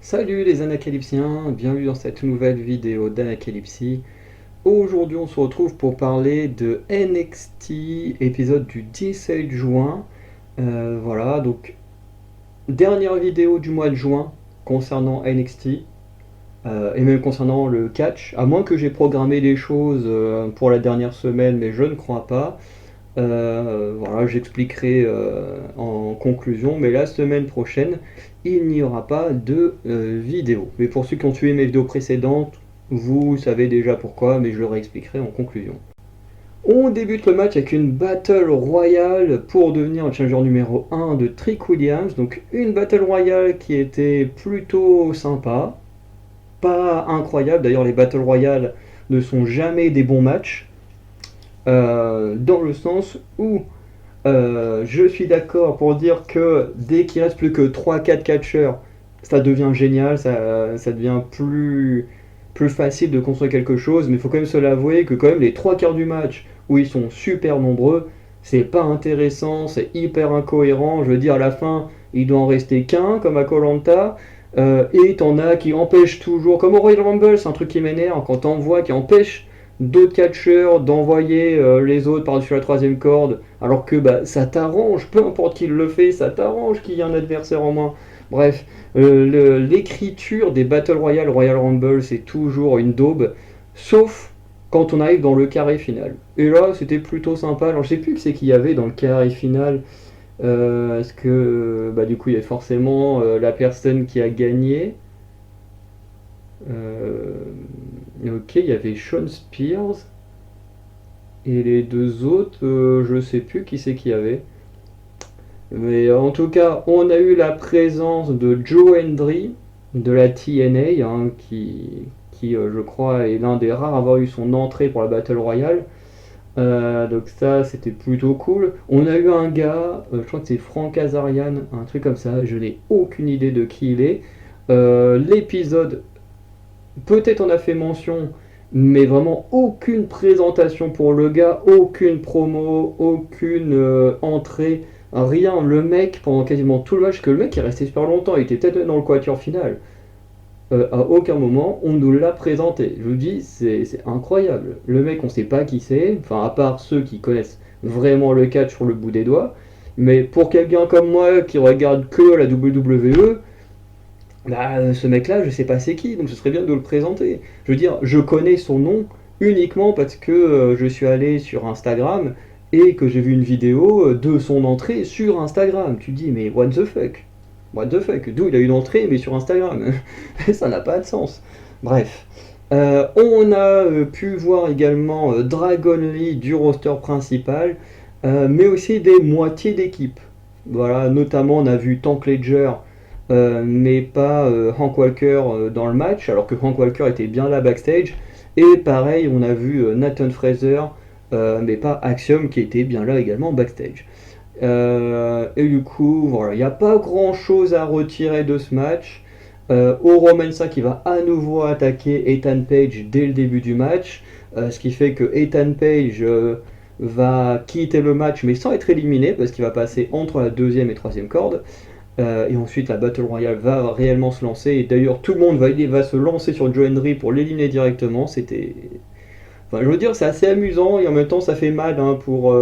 Salut les Anacalypsiens, bienvenue dans cette nouvelle vidéo d'Anacalypsie. Aujourd'hui on se retrouve pour parler de NXT, épisode du 17 juin. Voilà, donc dernière vidéo du mois de juin concernant NXT, et même concernant le catch, à moins que j'ai programmé des choses pour la dernière semaine, mais je ne crois pas. Voilà, j'expliquerai en conclusion, mais la semaine prochaine, il n'y aura pas de vidéo. Mais pour ceux qui ont suivi mes vidéos précédentes, vous savez déjà pourquoi, mais je le réexpliquerai en conclusion. On débute le match avec une Battle Royale pour devenir le challenger numéro 1 de Trick Williams. Donc une Battle Royale qui était plutôt sympa, pas incroyable. D'ailleurs les Battle Royale ne sont jamais des bons matchs, dans le sens où je suis d'accord pour dire que dès qu'il reste plus que 3-4 catcheurs, ça devient génial, ça devient plus facile de construire quelque chose, mais il faut quand même se l'avouer que quand même les 3 quarts du match où ils sont super nombreux, c'est pas intéressant, c'est hyper incohérent. Je veux dire, à la fin, il doit en rester qu'un, comme à koh et t'en as qui empêchent toujours, comme au Royal Rumble, c'est un truc qui m'énerve, quand t'en vois qui empêchent d'autres catcheurs d'envoyer les autres par-dessus la troisième corde, alors que bah, ça t'arrange, peu importe qui le fait, ça t'arrange qu'il y ait un adversaire en moins. Bref, l'écriture des Battle Royale, Royal Rumble, c'est toujours une daube, sauf quand on arrive dans le carré final. Et là, c'était plutôt sympa. Alors, je sais plus que c'est qu'il y avait dans le carré final. Est-ce que, bah, du coup, il y a forcément la personne qui a gagné. Euh, ok, il y avait Sean Spears. Et les deux autres, je sais plus qui c'est qu'il y avait. Mais en tout cas, on a eu la présence de Joe Hendry de la TNA, hein, qui je crois, est l'un des rares à avoir eu son entrée pour la Battle Royale. Donc ça, c'était plutôt cool. On a eu un gars, je crois que c'est Frank Azarian, un truc comme ça, je n'ai aucune idée de qui il est. L'épisode, peut-être on a fait mention, mais vraiment aucune présentation pour le gars, aucune promo, aucune entrée, rien. Le mec, pendant quasiment tout le match, que le mec est resté super longtemps, il était peut-être dans le quatuor final. À aucun moment on nous l'a présenté. Je vous dis, c'est incroyable. Le mec, on sait pas qui c'est, enfin, à part ceux qui connaissent vraiment le catch sur le bout des doigts. Mais pour quelqu'un comme moi qui regarde que la WWE, bah, ce mec-là, je sais pas c'est qui, donc ce serait bien de le présenter. Je veux dire, je connais son nom uniquement parce que je suis allé sur Instagram et que j'ai vu une vidéo de son entrée sur Instagram. Tu te dis, mais what the fuck? What the fuck? D'où il a une entrée, mais sur Instagram? Ça n'a pas de sens. Bref. On a pu voir également Dragon Lee du roster principal, mais aussi des moitiés d'équipe. Voilà, notamment on a vu Tank Ledger, mais pas Hank Walker dans le match, alors que Hank Walker était bien là backstage. Et pareil, on a vu Nathan Fraser, mais pas Axiom qui était bien là également backstage. Et du coup, voilà, il n'y a pas grand chose à retirer de ce match. Oro Mensah qui va à nouveau attaquer Ethan Page dès le début du match, ce qui fait que Ethan Page va quitter le match mais sans être éliminé parce qu'il va passer entre la deuxième et troisième corde. Et ensuite la Battle Royale va réellement se lancer. Et d'ailleurs tout le monde va se lancer sur Joe Hendry pour l'éliminer directement. C'était, enfin, je veux dire, c'est assez amusant et en même temps ça fait mal, hein, pour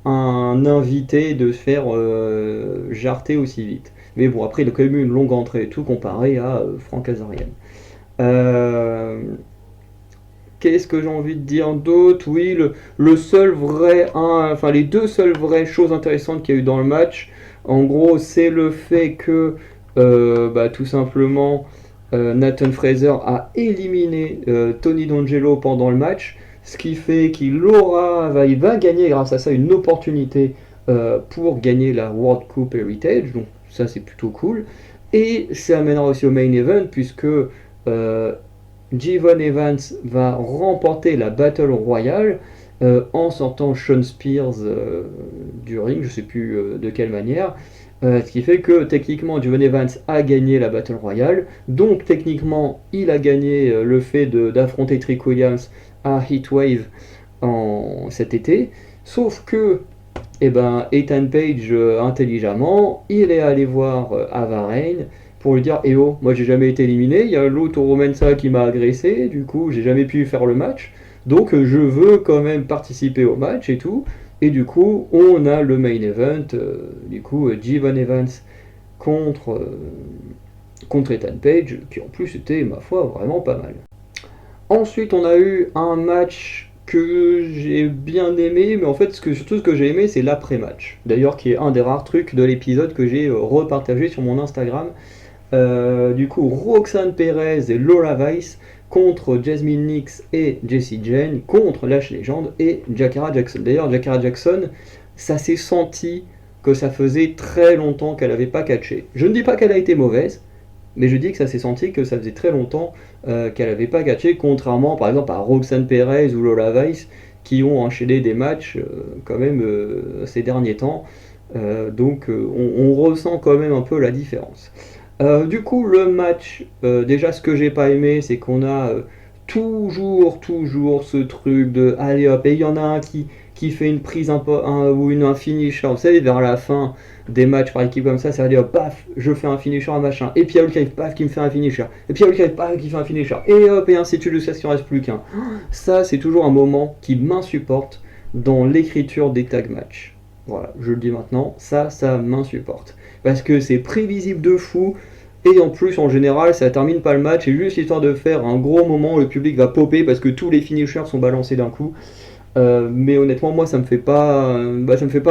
un invité de se faire jarter aussi vite. Mais bon, après il a quand même eu une longue entrée et tout comparé à Frank Azarian. Euh, Qu'est-ce que j'ai envie de dire d'autre? Oui, le seul vrai, enfin les deux seules vraies choses intéressantes qu'il y a eu dans le match, en gros, c'est le fait que bah, tout simplement Nathan Fraser a éliminé Tony D'Angelo pendant le match, ce qui fait il va gagner grâce à ça une opportunité pour gagner la World Cup Heritage, donc ça c'est plutôt cool. Et ça amènera aussi au main event puisque Javon Evans va remporter la Battle Royale en sortant Sean Spears du ring, je ne sais plus de quelle manière. Ce qui fait que techniquement Javon Evans a gagné la Battle Royale, donc techniquement il a gagné le fait d'affronter Trick Williams à Heatwave cet été. Sauf que Ethan Page, intelligemment, il est allé voir Ava Raine pour lui dire: eh oh, moi j'ai jamais été éliminé, il y a l'autre Romansa qui m'a agressé, du coup j'ai jamais pu faire le match, donc je veux quand même participer au match et tout. Et du coup, on a le main event, du coup, Jevon Evans contre, contre Ethan Page, qui en plus était, ma foi, vraiment pas mal. Ensuite, on a eu un match que j'ai bien aimé, mais en fait, surtout ce que j'ai aimé, c'est l'après-match. D'ailleurs, qui est un des rares trucs de l'épisode que j'ai repartagé sur mon Instagram. Du coup, Roxanne Perez et Lola Vice contre Jasmine Nix et Jessie Jane, contre Lash Legend et Jakara Jackson. D'ailleurs, Jakara Jackson, ça s'est senti que ça faisait très longtemps qu'elle n'avait pas catché. Je ne dis pas qu'elle a été mauvaise, mais je dis que ça s'est senti que ça faisait très longtemps qu'elle n'avait pas catché, contrairement par exemple à Roxanne Perez ou Lola Vice, qui ont enchaîné des matchs quand même ces derniers temps. Donc on ressent quand même un peu la différence. Du coup, le match, déjà ce que j'ai pas aimé, c'est qu'on a toujours ce truc de allez hop, et il y en a un qui fait une prise ou un finisher, vous savez, vers la fin des matchs par équipe comme ça va dire paf, je fais un finisher, un machin, et puis il y a Hulk paf, qui me fait un finisher, et puis il y a Hulk paf, qui fait un finisher, et hop, et ainsi de suite, jusqu'à ce qu'il ne reste plus qu'un. Ça, c'est toujours un moment qui m'insupporte dans l'écriture des tag matchs. Voilà, je le dis maintenant, ça m'insupporte. Parce que c'est prévisible de fou, et en plus, en général, ça termine pas le match, c'est juste histoire de faire un gros moment où le public va popper parce que tous les finishers sont balancés d'un coup. Mais honnêtement, moi, ça me fait pas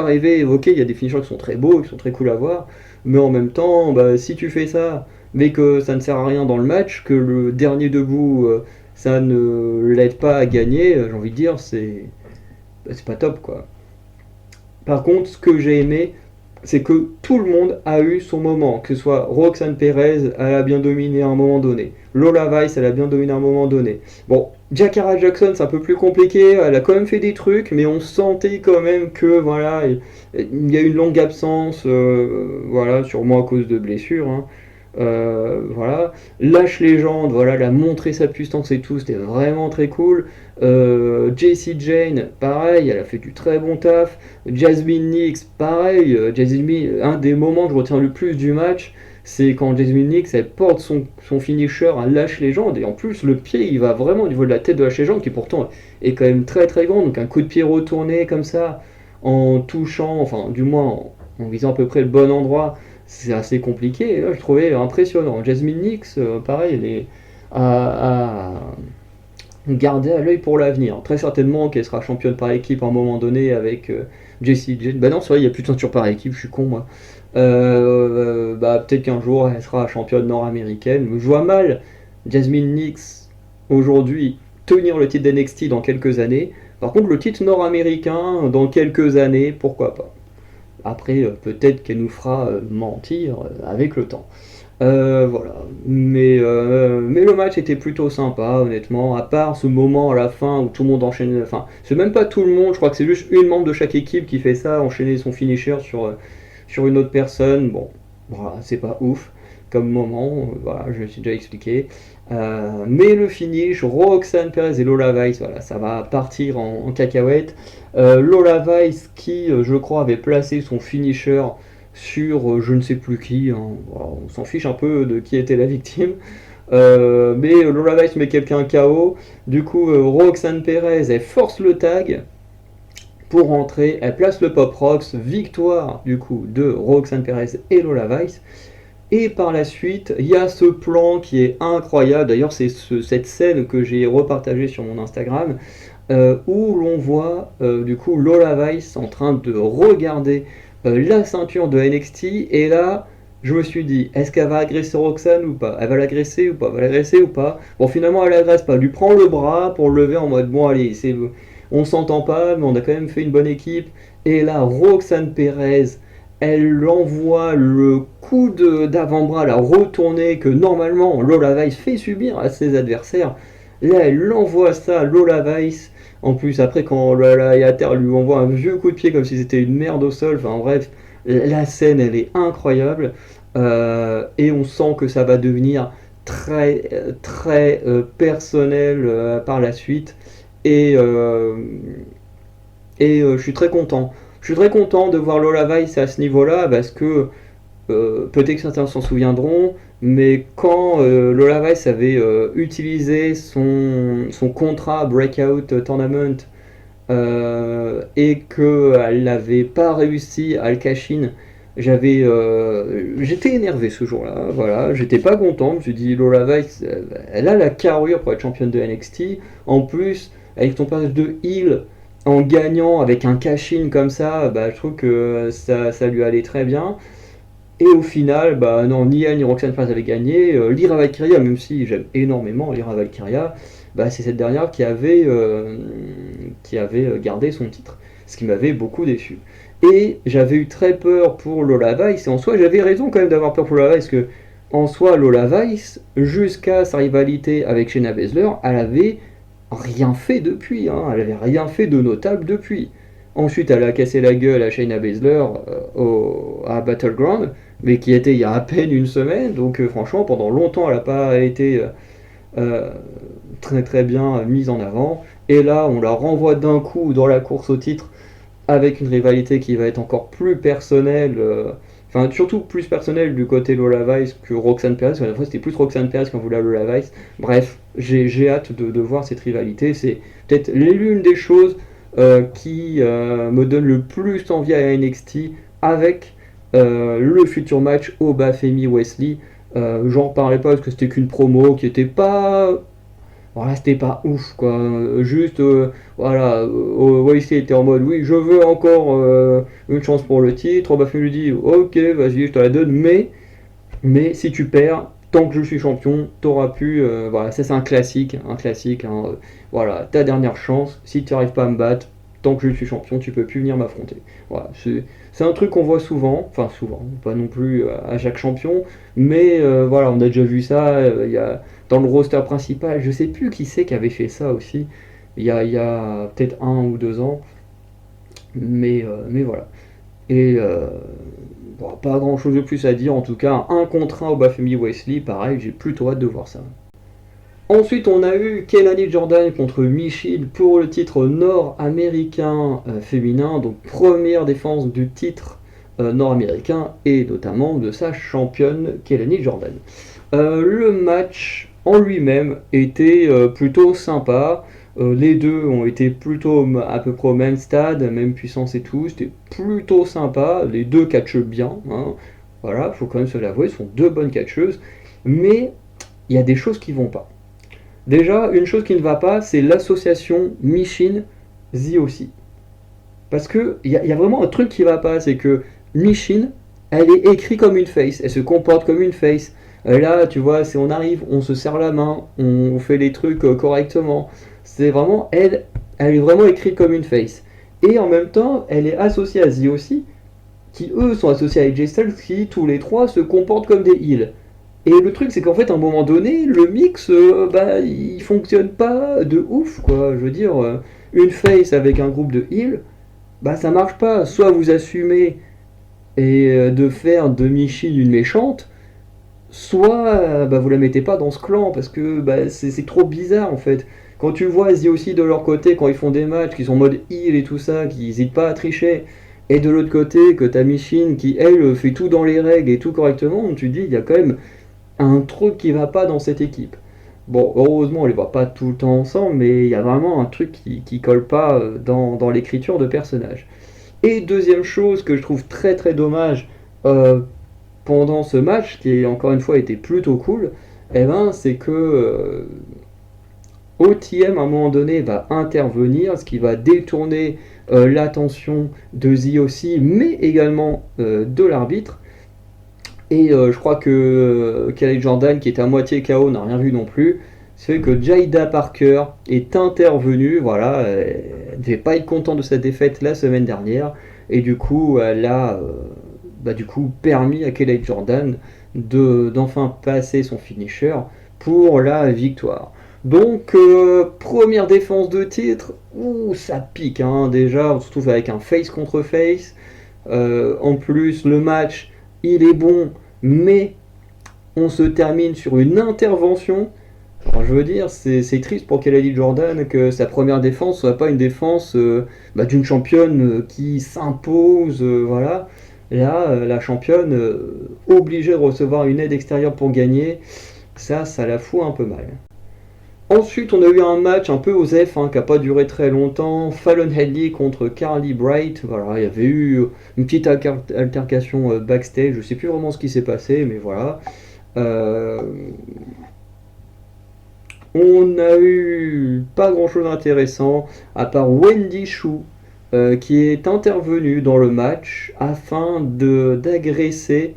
rêver. Ok, il y a des finishers qui sont très beaux, qui sont très cool à voir, mais en même temps, si tu fais ça, mais que ça ne sert à rien dans le match, que le dernier debout, ça ne l'aide pas à gagner, j'ai envie de dire, c'est pas top, quoi. Par contre, ce que j'ai aimé, c'est que tout le monde a eu son moment. Que ce soit Roxanne Perez, elle a bien dominé à un moment donné. Lola Vice, elle a bien dominé à un moment donné. Bon, Jakara Jackson, c'est un peu plus compliqué. Elle a quand même fait des trucs, mais on sentait quand même que voilà, il y a une longue absence, voilà, sûrement à cause de blessures. Hein. Voilà. Lâche Légende, voilà, elle a montré sa puissance et tout, c'était vraiment très cool. Jessie Jane, pareil, elle a fait du très bon taf. Jasmine Nix, pareil. Jasmine, un des moments que je retiens le plus du match, c'est quand Jasmine Nix elle porte son finisher à Lâche Légende, et en plus le pied il va vraiment au niveau de la tête de Lâche Légende, qui pourtant est quand même très grand. Donc un coup de pied retourné comme ça, en touchant, enfin du moins en visant à peu près le bon endroit, c'est assez compliqué. Et là, je trouvais impressionnant. Jasmine Nix, pareil, elle est à garder à l'œil pour l'avenir. Très certainement qu'elle sera championne par équipe à un moment donné avec Jessie Jane. Bah non, c'est vrai, il n'y a plus de ceinture par équipe, je suis con moi. Peut-être qu'un jour elle sera championne nord-américaine. Je vois mal Jasmine Nix aujourd'hui tenir le titre d'NXT dans quelques années. Par contre, le titre nord-américain dans quelques années, pourquoi pas. Après, peut-être qu'elle nous fera mentir avec le temps. Voilà. Mais le match était plutôt sympa, honnêtement. À part ce moment à la fin où tout le monde enchaîne. Enfin, c'est même pas tout le monde, je crois que c'est juste une membre de chaque équipe qui fait ça, enchaîner son finisher sur une autre personne. Bon, voilà, c'est pas ouf comme moment, voilà, je me suis déjà expliqué. Mais le finish, Roxanne Perez et Lola Vice, voilà, ça va partir en cacahuète. Lola Vice qui, je crois, avait placé son finisher sur je ne sais plus qui, hein. Voilà, on s'en fiche un peu de qui était la victime. Mais Lola Vice met quelqu'un KO. Du coup, Roxanne Perez, elle force le tag pour rentrer, elle place le Pop Rocks, victoire du coup de Roxanne Perez et Lola Vice. Et par la suite, il y a ce plan qui est incroyable. D'ailleurs, c'est cette scène que j'ai repartagée sur mon Instagram, où l'on voit du coup Lola Vice en train de regarder la ceinture de NXT. Et là, je me suis dit, est-ce qu'elle va agresser Roxanne ou pas? Elle va l'agresser ou pas? Elle va l'agresser ou pas? Bon, finalement, elle l'agresse pas. Elle lui prend le bras pour le lever en mode, bon, allez, on s'entend pas, mais on a quand même fait une bonne équipe. Et là, Roxanne Perez, elle envoie le coup d'avant-bras, la retournée que normalement Lola Vice fait subir à ses adversaires. Là, elle envoie ça à Lola Vice. En plus, après, quand Lola est à terre, elle lui envoie un vieux coup de pied comme si c'était une merde au sol. Enfin bref, la scène, elle est incroyable. Et on sent que ça va devenir très personnel par la suite. Et, je suis très content. Je suis très content de voir Lola Vice à ce niveau-là parce que peut-être que certains s'en souviendront, mais quand Lola Vice avait utilisé son contrat Breakout Tournament et qu'elle n'avait pas réussi à le cash-in, j'étais énervé ce jour-là, voilà, j'étais pas content, je me suis dit Lola Vice, elle a la carrure pour être championne de NXT, en plus, avec ton personnage de heel, en gagnant avec un cash-in comme ça, bah, je trouve que ça lui allait très bien. Et au final, bah non, ni elle ni Roxanne Perez avaient gagné. Lyra Valkyria, même si j'aime énormément Lyra Valkyria, bah c'est cette dernière qui avait gardé son titre, ce qui m'avait beaucoup déçu. Et j'avais eu très peur pour Lola Vice, et en soi j'avais raison quand même d'avoir peur pour Lola Vice, que en soi Lola Vice, jusqu'à sa rivalité avec Shayna Baszler, elle avait rien fait depuis, hein, elle avait rien fait de notable depuis. Ensuite, elle a cassé la gueule à Shayna Baszler à Battleground, mais qui était il y a à peine une semaine, donc franchement, pendant longtemps, elle n'a pas été euh, très très bien mise en avant. Et là, on la renvoie d'un coup dans la course au titre avec une rivalité qui va être encore plus personnelle, enfin surtout plus personnelle du côté Lola Vice que Roxanne Perez. La fois c'était plus Roxanne Perez qu'on voulait Lola Vice. Bref, j'ai hâte de voir cette rivalité. C'est peut-être l'une des choses qui me donne le plus envie à NXT avec le futur match Oba-Femi Wesley. J'en parlais pas parce que c'était qu'une promo qui était pas, voilà, c'était pas ouf quoi. Juste, voilà, Wesley était en mode oui, je veux encore une chance pour le titre. Oba-Femi lui dit ok, vas-y, je te la donne, mais si tu perds, tant que je suis champion, t'auras pu. Voilà, ça c'est un classique. Hein, voilà, ta dernière chance. Si tu n'arrives pas à me battre, tant que je suis champion, tu peux plus venir m'affronter. Voilà, c'est un truc qu'on voit souvent, enfin souvent, pas non plus à chaque champion, mais voilà, on a déjà vu ça. Il y a, dans le roster principal, je sais plus qui c'est qui avait fait ça aussi. Il y a peut-être 1 ou 2 ans, mais voilà. Et bon, pas grand chose de plus à dire, en tout cas, un contre un au Bafemi Wesley, pareil, j'ai plutôt hâte de voir ça. Ensuite, on a eu Kelani Jordan contre Michelle pour le titre nord-américain féminin, donc première défense du titre nord-américain et notamment de sa championne Kelani Jordan. Le match en lui-même était plutôt sympa. Les deux ont été plutôt à peu près au même stade, même puissance et tout. C'était plutôt sympa. Les deux catchent bien. Hein. Voilà, faut quand même se l'avouer, ce sont deux bonnes catcheuses. Mais il y a des choses qui vont pas. Déjà, une chose qui ne va pas, c'est l'association Michin-ZOC. Parce que il y a vraiment un truc qui va pas, c'est que Michin, elle est écrite comme une face, elle se comporte comme une face. Là, tu vois, on arrive, on se serre la main, on fait les trucs correctement. C'est vraiment, elle est vraiment écrite comme une face. Et en même temps, elle est associée à ZOC, qui eux sont associés à AJ Styles, qui tous les trois se comportent comme des heels. Et le truc, c'est qu'en fait, à un moment donné, le mix, bah, il fonctionne pas de ouf, quoi. Je veux dire, une face avec un groupe de heels, bah, ça marche pas. Soit vous assumez et de faire de Michelle une méchante, soit bah, vous la mettez pas dans ce clan, parce que bah, c'est trop bizarre, en fait. Quand tu vois aussi de leur côté, quand ils font des matchs, qui sont en mode heal et tout ça, qui n'hésitent pas à tricher, et de l'autre côté, que t'as Michine qui, elle, fait tout dans les règles et tout correctement, tu te dis, il y a quand même un truc qui va pas dans cette équipe. Bon, heureusement, on les voit pas tout le temps ensemble, mais il y a vraiment un truc qui colle pas dans l'écriture de personnages. Et deuxième chose que je trouve très très dommage euh, pendant ce match, qui encore une fois était plutôt cool, eh ben, c'est que OTM à un moment donné va intervenir, ce qui va détourner l'attention de ZOC, mais également de l'arbitre. Et je crois que Kelly Jordan, qui est à moitié KO, n'a rien vu non plus. C'est que Jaida Parker est intervenue. Voilà, elle ne devait pas être contente de sa défaite la semaine dernière. Et du coup, elle a permis à Kelly Jordan d'enfin passer son finisher pour la victoire. Donc, première défense de titre, ouh, ça pique hein, déjà, on se trouve avec un face contre face. En plus, le match, il est bon, mais on se termine sur une intervention. Alors, je veux dire, c'est triste pour Kelly Jordan que sa première défense soit pas une défense d'une championne qui s'impose, voilà. Là, la championne, obligée de recevoir une aide extérieure pour gagner, ça la fout un peu mal. Ensuite, on a eu un match un peu osef, hein, qui n'a pas duré très longtemps. Fallon Henley contre Carly Bright. Voilà, il y avait eu une petite altercation backstage. Je ne sais plus vraiment ce qui s'est passé, mais voilà. Euh, on a eu pas grand chose d'intéressant, à part Wendy Chou, qui est intervenue dans le match afin d'agresser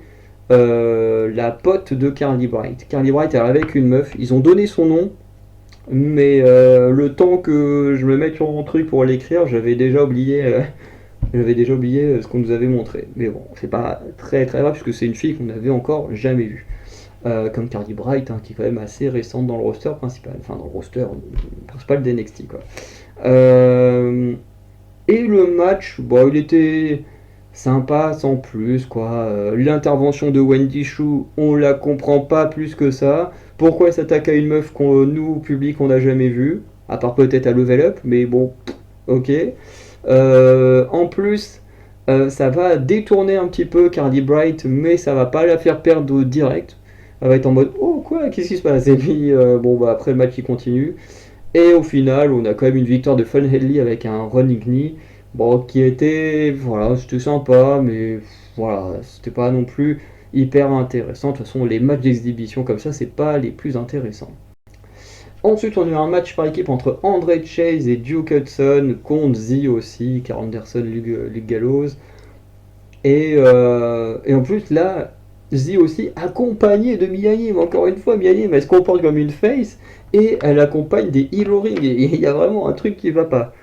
la pote de Carly Bright. Carly Bright, elle est avec une meuf. Ils ont donné son nom, mais le temps que je me mette sur mon truc pour l'écrire, j'avais déjà oublié ce qu'on nous avait montré. Mais bon, c'est pas très très grave puisque c'est une fille qu'on n'avait encore jamais vue. Comme Carly Bright, hein, qui est quand même assez récente dans le roster principal, enfin dans le roster principal d'NXT quoi. Euh, et le match, bon, il était sympa sans plus quoi. L'intervention de Wendy Chou, on la comprend pas plus que ça. Pourquoi elle s'attaque à une meuf qu'on nous public on n'a jamais vue, à part peut-être à Level Up, mais bon, ok. En plus, ça va détourner un petit peu Carly Bright, mais ça va pas la faire perdre au direct. Elle va être en mode oh quoi, qu'est-ce qui se passe? Et puis bon bah après le match il continue. Et au final, on a quand même une victoire de Fun Headley avec un running knee. Bon, qui était voilà, c'était sympa, mais voilà, c'était pas non plus hyper intéressant. De toute façon, les matchs d'exhibition comme ça, c'est pas les plus intéressants. Ensuite, on a eu un match par équipe entre Andre Chase et Duke Hudson contre Z aussi, Carl Anderson, Luke Gallows. Et en plus, là, Z aussi accompagné de Mia Yim. Encore une fois, Mia Yim, elle se comporte comme une face et elle accompagne des heel au ring. Et il y a vraiment un truc qui va pas.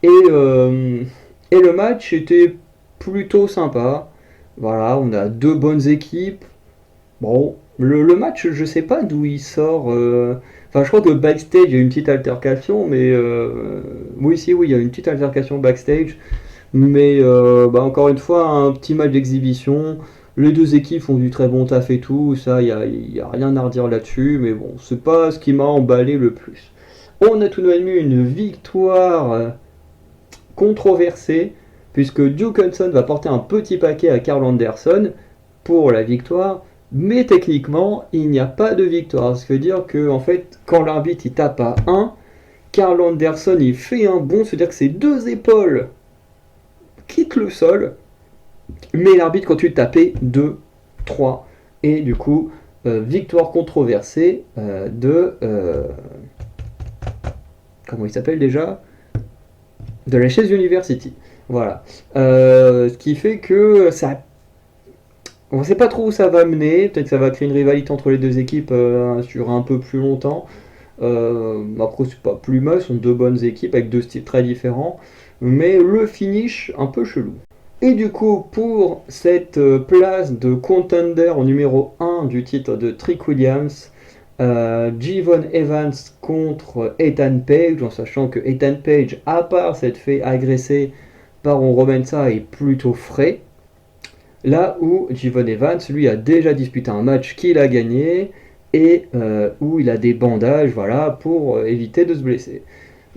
Et, euh, et le match était plutôt sympa. Voilà, on a deux bonnes équipes. Bon, le match, je sais pas d'où il sort. Enfin, je crois que backstage, il y a une petite altercation, mais oui, si, oui, il y a une petite altercation backstage. Mais bah, encore une fois, un petit match d'exhibition. Les deux équipes font du très bon taf et tout. Ça, il y a rien à redire là-dessus. Mais bon, c'est pas ce qui m'a emballé le plus. On a tout de même eu une victoire controversée, puisque Duke Hudson va porter un petit paquet à Carl Anderson pour la victoire. Mais techniquement, il n'y a pas de victoire. Ce qui veut dire que, en fait, quand l'arbitre il tape à 1, Carl Anderson il fait un bond, c'est-à-dire que ses deux épaules quittent le sol, mais l'arbitre continue de taper 2, 3. Et du coup, victoire controversée de. Comment il s'appelle déjà? De la chaise University. Voilà. Ce qui fait que ça. On ne sait pas trop où ça va mener. Peut-être que ça va créer une rivalité entre les deux équipes sur un peu plus longtemps. Après, c'est pas plus mal, ce sont deux bonnes équipes avec deux styles très différents. Mais le finish, un peu chelou. Et du coup, pour cette place de contender en numéro 1 du titre de Trick Williams, Jevon Evans contre Ethan Page, en sachant que Ethan Page, à part s'être fait agresser par Roman Reigns, est plutôt frais. Là où Jevon Evans, lui, a déjà disputé un match qu'il a gagné et où il a des bandages, voilà, pour éviter de se blesser.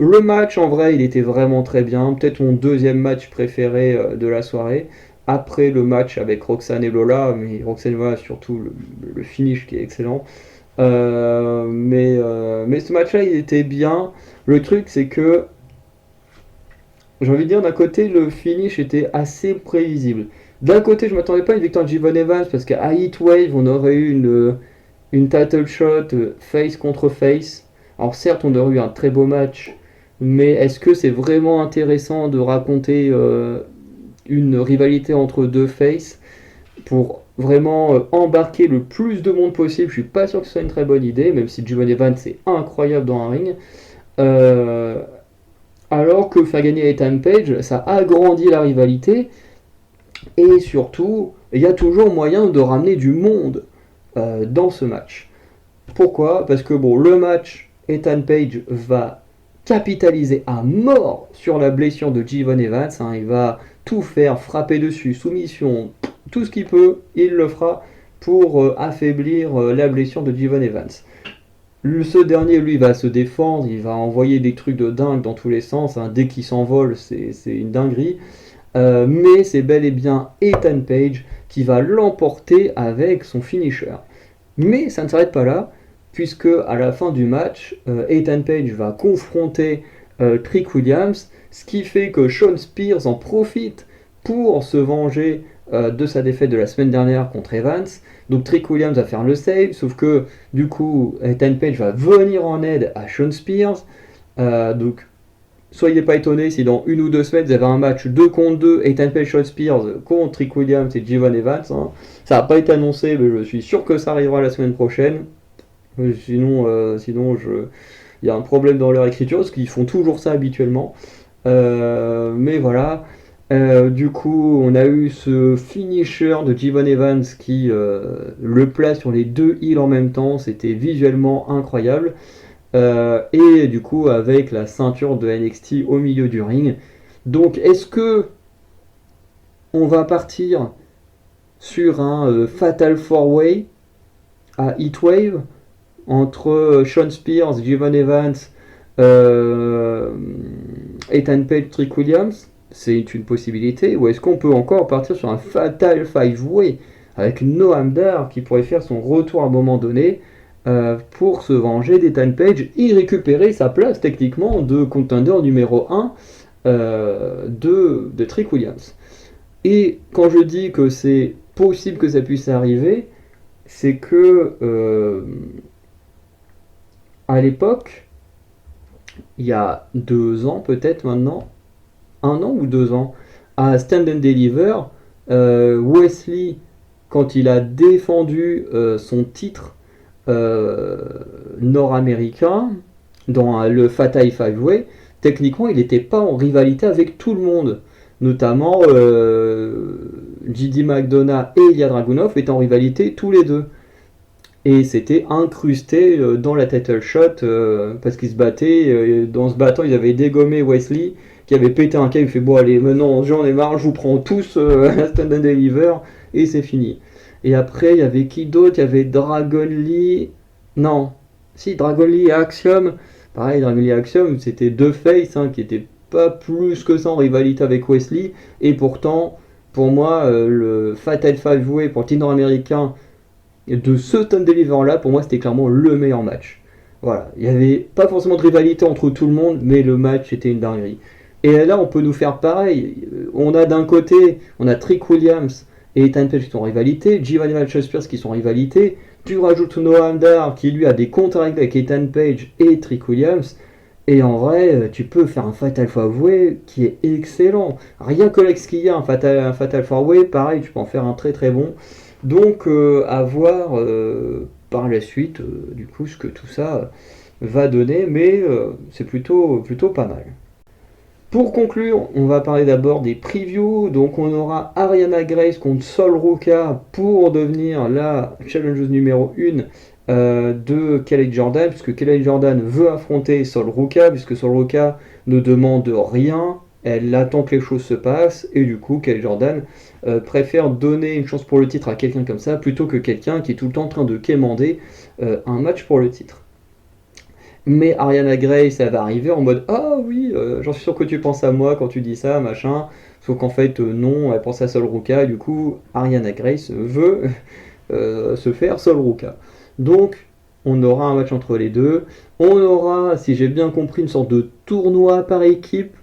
Le match, en vrai, il était vraiment très bien. Peut-être mon deuxième match préféré de la soirée. Après le match avec Roxanne et Lola, mais Roxanne et Lola, surtout le finish qui est excellent. Mais ce match-là, il était bien. Le truc, c'est que, j'ai envie de dire, d'un côté, le finish était assez prévisible. D'un côté, je ne m'attendais pas à une victoire de Jevon Evans, parce qu'à Heatwave, on aurait eu une title shot face contre face. Alors certes, on aurait eu un très beau match, mais est-ce que c'est vraiment intéressant de raconter une rivalité entre deux faces pour vraiment embarquer le plus de monde possible? Je suis pas sûr que ce soit une très bonne idée, même si Jevon Evans c'est incroyable dans un ring. Euh, alors que faire gagner Ethan Page, ça agrandit la rivalité et surtout, il y a toujours moyen de ramener du monde dans ce match. Pourquoi? Parce que bon, le match, Ethan Page va capitaliser à mort sur la blessure de Jevon Evans. Hein, il va tout faire, frapper dessus, soumission, tout ce qu'il peut, il le fera pour affaiblir la blessure de Jevon Evans. Ce dernier, lui, va se défendre, il va envoyer des trucs de dingue dans tous les sens. Hein, dès qu'il s'envole, c'est une dinguerie. mais c'est bel et bien Ethan Page qui va l'emporter avec son finisher. Mais ça ne s'arrête pas là, puisque à la fin du match, Ethan Page va confronter Trick Williams, ce qui fait que Shawn Spears en profite pour se venger de sa défaite de la semaine dernière contre Evans. Donc Trick Williams va faire le save, sauf que du coup Ethan Page va venir en aide à Shawn Spears. Donc soyez pas étonnés si dans 1 ou 2 semaines vous avez un match 2 contre 2, Ethan Page, Shawn Spears contre Trick Williams et Javon Evans. Hein. Ça n'a pas été annoncé, mais je suis sûr que ça arrivera la semaine prochaine. Sinon il y a un problème dans leur écriture, parce qu'ils font toujours ça habituellement. Mais voilà. Du coup, on a eu ce finisher de Javon Evans qui le place sur les 2 heels en même temps. C'était visuellement incroyable. Et du coup, avec la ceinture de NXT au milieu du ring. Donc, est-ce que on va partir sur un Fatal 4-Way à Heatwave entre Shawn Spears, Javon Evans, Ethan Page, Trick Williams? C'est une possibilité. Ou est-ce qu'on peut encore partir sur un Fatal 5-Way avec Noam Dar qui pourrait faire son retour à un moment donné pour se venger d'Ethan Page et récupérer sa place techniquement de contender numéro 1 de Trick Williams? Et quand je dis que c'est possible que ça puisse arriver, c'est que à l'époque, il y a 2 ans peut-être maintenant, 1 an ou 2 ans, à Stand and Deliver, Wesley, quand il a défendu son titre nord-américain dans le Fatal 5-Way, techniquement il n'était pas en rivalité avec tout le monde. Notamment JD McDonough et Ilya Dragunov étaient en rivalité tous les deux. Et c'était incrusté dans la title shot parce qu'ils se battaient. Dans ce battant, ils avaient dégommé Wesley qui avait pété un câble. Il fait bon, allez, maintenant j'en ai marre, je vous prends tous à Stand and Deliver et c'est fini. Et après, il y avait qui d'autre? Il y avait Dragon Lee. Non, si, Dragon Lee et Axiom. Pareil, Dragon Lee et Axiom, c'était 2 faces qui étaient pas plus que ça en rivalité avec Wesley. Et pourtant, pour moi, le Fatal 5-Way pour le titre nord-américain de ce Stand Deliver là, pour moi c'était clairement le meilleur match. Voilà, il n'y avait pas forcément de rivalité entre tout le monde, mais le match était une dinguerie. Et là on peut nous faire pareil. On a d'un côté, on a Trick Williams et Ethan Page qui sont en rivalité, Javon Evans Spears qui sont en rivalité, tu rajoutes Noam Dar qui lui a des comptes à régler avec Ethan Page et Trick Williams, et en vrai tu peux faire un Fatal 5-Way qui est excellent. Rien que l'ex qu'il y a un Fatal 5-Way, pareil tu peux en faire un très très bon. Donc à voir par la suite du coup ce que tout ça va donner, mais c'est plutôt pas mal. Pour conclure, on va parler d'abord des previews. Donc on aura Ariana Grace contre Sol Ruka pour devenir la challengeuse numéro 1 de Kelly Jordan, puisque Kelly Jordan veut affronter Sol Ruka, puisque Sol Ruka ne demande rien, elle attend que les choses se passent, et du coup Kelly Jordan préfère donner une chance pour le titre à quelqu'un comme ça, plutôt que quelqu'un qui est tout le temps en train de quémander un match pour le titre. Mais Ariana Grace, elle va arriver en mode ah oui, j'en suis sûr que tu penses à moi quand tu dis ça, machin. Sauf qu'en fait, non, elle pense à Sol Ruka. Du coup, Ariana Grace veut se faire Sol Ruka. Donc, on aura un match entre les deux. On aura, si j'ai bien compris, une sorte de tournoi par équipe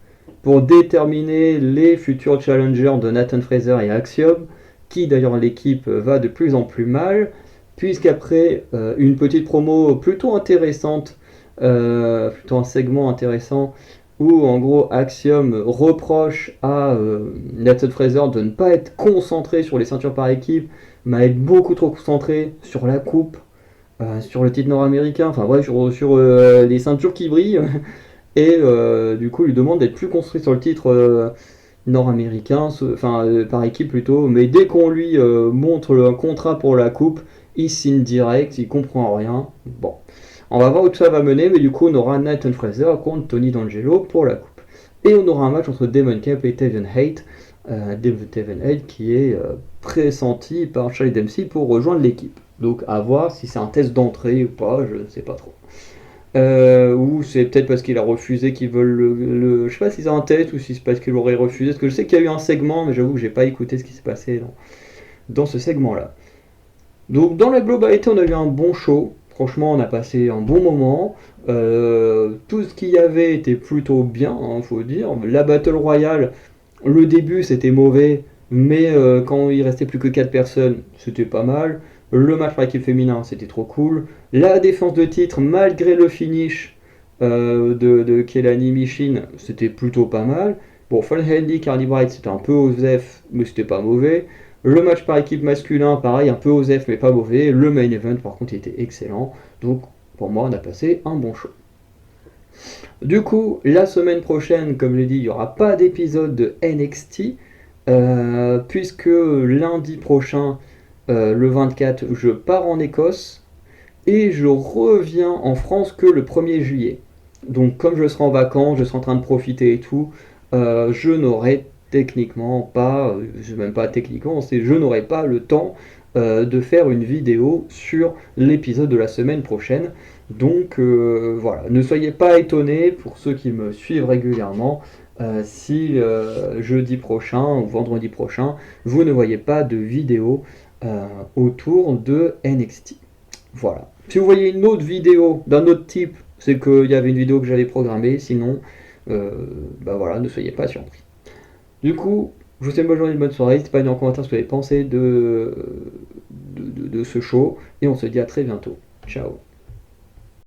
pour déterminer les futurs challengers de Nathan Fraser et Axiom, qui d'ailleurs l'équipe va de plus en plus mal, puisqu'après une petite promo plutôt intéressante, plutôt un segment intéressant où en gros Axiom reproche à Nathan Fraser de ne pas être concentré sur les ceintures par équipe, mais être beaucoup trop concentré sur la coupe, sur le titre nord-américain, enfin bref, sur les ceintures qui brillent, et du coup lui demande d'être plus concentré sur le titre nord-américain, par équipe plutôt, mais dès qu'on lui montre un contrat pour la coupe, il signe direct, il comprend rien. Bon. On va voir où tout ça va mener, mais du coup on aura Nathan Fraser contre Tony D'Angelo pour la coupe. Et on aura un match entre Damon Camp et Taven Hate, Taven Hate qui est pressenti par Charlie Dempsey pour rejoindre l'équipe. Donc à voir si c'est un test d'entrée ou pas, je ne sais pas trop. Ou c'est peut-être parce qu'il a refusé qu'ils veulent je sais pas si c'est en tête ou si c'est parce qu'il aurait refusé. Parce que je sais qu'il y a eu un segment, mais j'avoue que j'ai pas écouté ce qui s'est passé dans ce segment-là. Donc dans la globalité, on a eu un bon show. Franchement, on a passé un bon moment. Tout ce qu'il y avait était plutôt bien, hein, faut dire. La Battle Royale, le début c'était mauvais, mais quand il restait plus que 4 personnes, c'était pas mal. Le match par équipe féminin, c'était trop cool. La défense de titre, malgré le finish de Kelani Michin, c'était plutôt pas mal. Bon, Fall Handy, Carly Bright, c'était un peu osef, mais c'était pas mauvais. Le match par équipe masculin, pareil, un peu osef, mais pas mauvais. Le main event, par contre, il était excellent. Donc, pour moi, on a passé un bon show. Du coup, la semaine prochaine, comme je l'ai dit, il n'y aura pas d'épisode de NXT, puisque lundi prochain, le 24, je pars en Écosse et je reviens en France que le 1er juillet. Donc, comme je serai en vacances, je serai en train de profiter et tout, je n'aurai techniquement pas, même pas techniquement, c'est je n'aurai pas le temps de faire une vidéo sur l'épisode de la semaine prochaine. Donc voilà, ne soyez pas étonnés pour ceux qui me suivent régulièrement si jeudi prochain ou vendredi prochain vous ne voyez pas de vidéo autour de NXT. Voilà. Si vous voyez une autre vidéo d'un autre type, c'est qu'il y avait une vidéo que j'avais programmée, sinon, bah voilà, ne soyez pas surpris. Du coup, je vous souhaite une bonne journée, une bonne soirée. N'hésitez pas à dire en commentaire ce que vous avez pensé de ce show. Et on se dit à très bientôt. Ciao.